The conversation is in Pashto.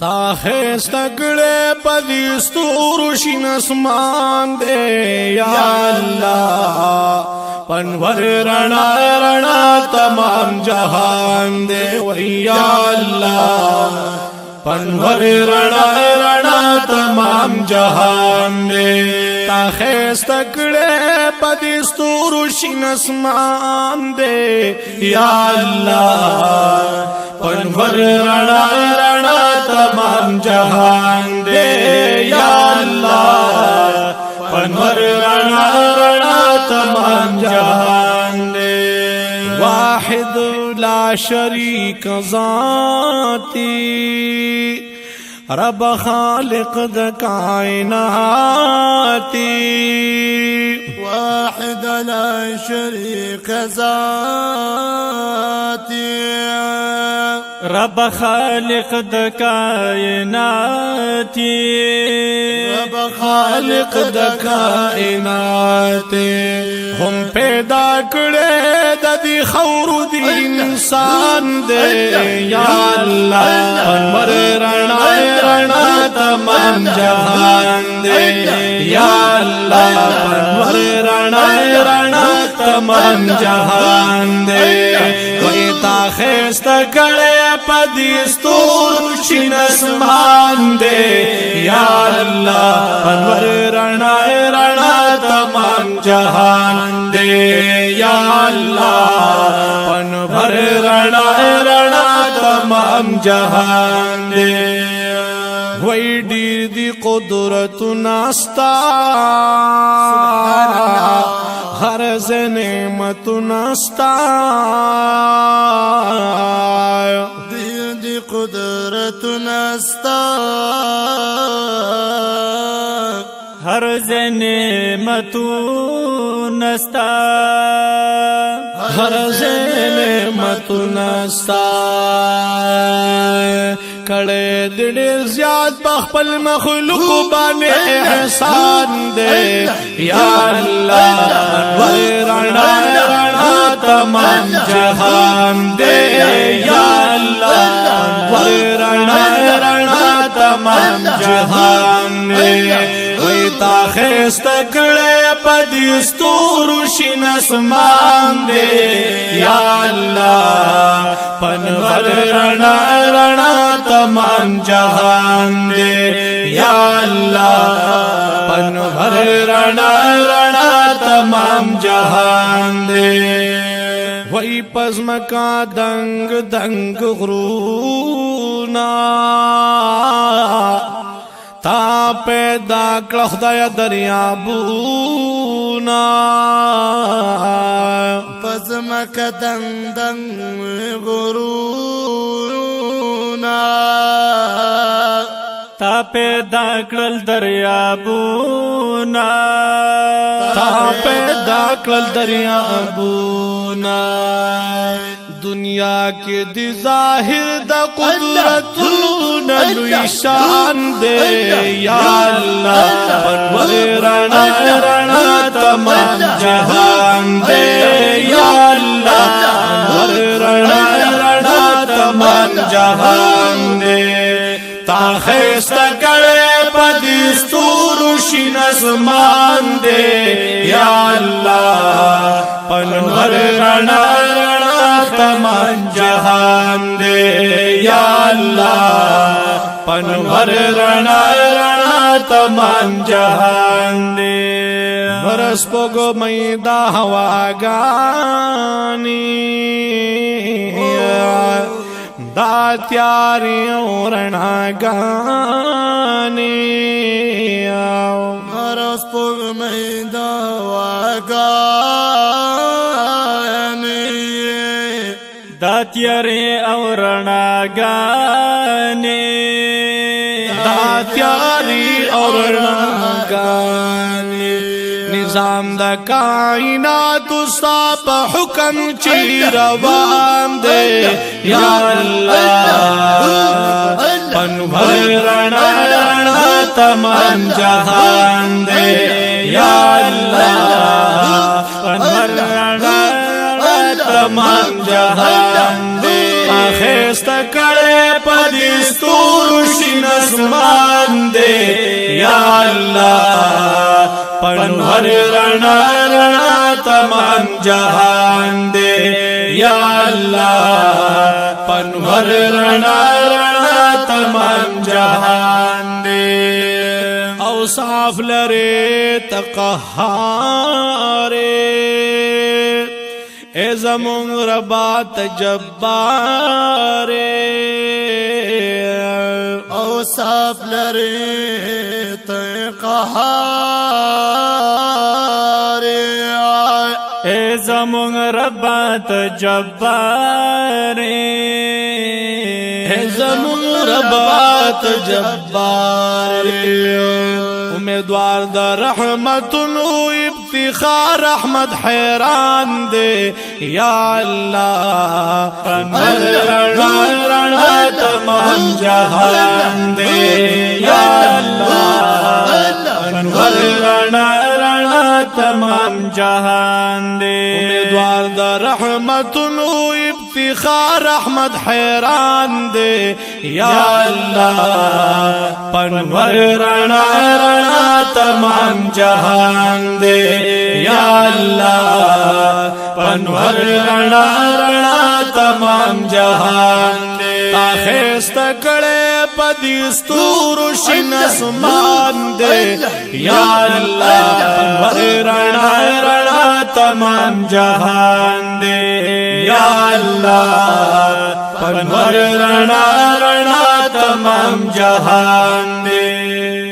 تا خیست کڑے پدی ستور شین اسمان دے یا اللہ پنور رنا رنا تمام جہان دے وی یا اللہ پنور رنا رنا تمام جہان دے تا خیست کڑے پدی ستور شین اسمان دے یا اللہ پنور رنا رنا تمام جہان دے یا اللہ پنور رنا رنا تمام جہان دے واحد لا شریک ذاتی رب خالق د کائناتی واحد لا شریک ذاتی رب خالق د کائناتی رب خالق د کائناتی هم پیدا کړه د دې خور دی انسان دے یا اللہ پنور رنا رنا تمام جہان دے یا اللہ پنور رنا رنا تمام جہان دے وی تا خیست کڑے پدی ستور شین اسمان دے یا اللہ پنور رنا رنا تمام جہان دے یا اللہ پنور رنا رنا تمام جہان دے وی دیر دی قدرت ناستا ہر نعمت ناستا دیر دی قدرت ناستا ہر نعمت نستا ہر نعمت ناستا کڑے دڑیر زیاد بخپل مخلوق بانے احسان دے یا اللہ رنا رنا تمام جہان دے یا اللہ رنا رنا تمام جہان دے وی تا خیست کڑے پدی ستور شین اسمان دے یا اللہ پنور رنا رنا تمام جہان دے یا اللہ پنور رنا رنا تمام جہان دے وی پزمکا دنگ دنگ غرونا تا پیدا کړه خدای دریابونا پزمک دندن غرونا تا پیدا کړل دریابونا تا پیدا کړل دریابونا دنیا کے دی ظاہر دا قدرت لوی شان دے یا اللہ پنور رنا رنا تمام جہان دے یا اللہ پنور رنا رنا تمام جہان دے تا خیست کڑے پدی ستور شین اسمان دے یا اللہ پنور رنا رنا تمام جہان دے یا اللہ پنور رنا رنا تمام جہان دے برس پوگو میدا ہوا گانی دا تیاری رنا گانی برس پوگ میدا واگانی دا تیارے اور رڼاګانې دا تیاری اور رڼاګانې نظام دا کائنات ستا په حکم چی روان دے یا اللہ پنور رنا رنا تمام جہان دے یا اللہ پنور رنا تمام جہان دے خیست کڑے پدی ستور شین اسمان دے یا اللہ پنور رنا رنا تمام جہان دے یا اللہ پنور رنا رنا تمام جہان دے اوصاف لرے تقہار اے زمون ربات جبار اوصاف لرے قہار اے زمون ربات جبار اے زمون ربات جبار امیدوار دا رحمت نو افتخار احمد حیران دے یا اللہ پنور رنا رنا تمام جہان دے یا اللہ پنور رنا رنا تمام جہان دے امیدوار دا رحمت نو افتخار احمد حیران دے یا اللہ پنور رنا رنا تمام جہان دے یا اللہ پنور رنا رنا تمام جہان دے تاخیست کڑے پدیستور شن اسمان دے یا اللہ پنور رنا رنا تمام جہان دے یا اللہ پنور رنا رنا تمام جہان دے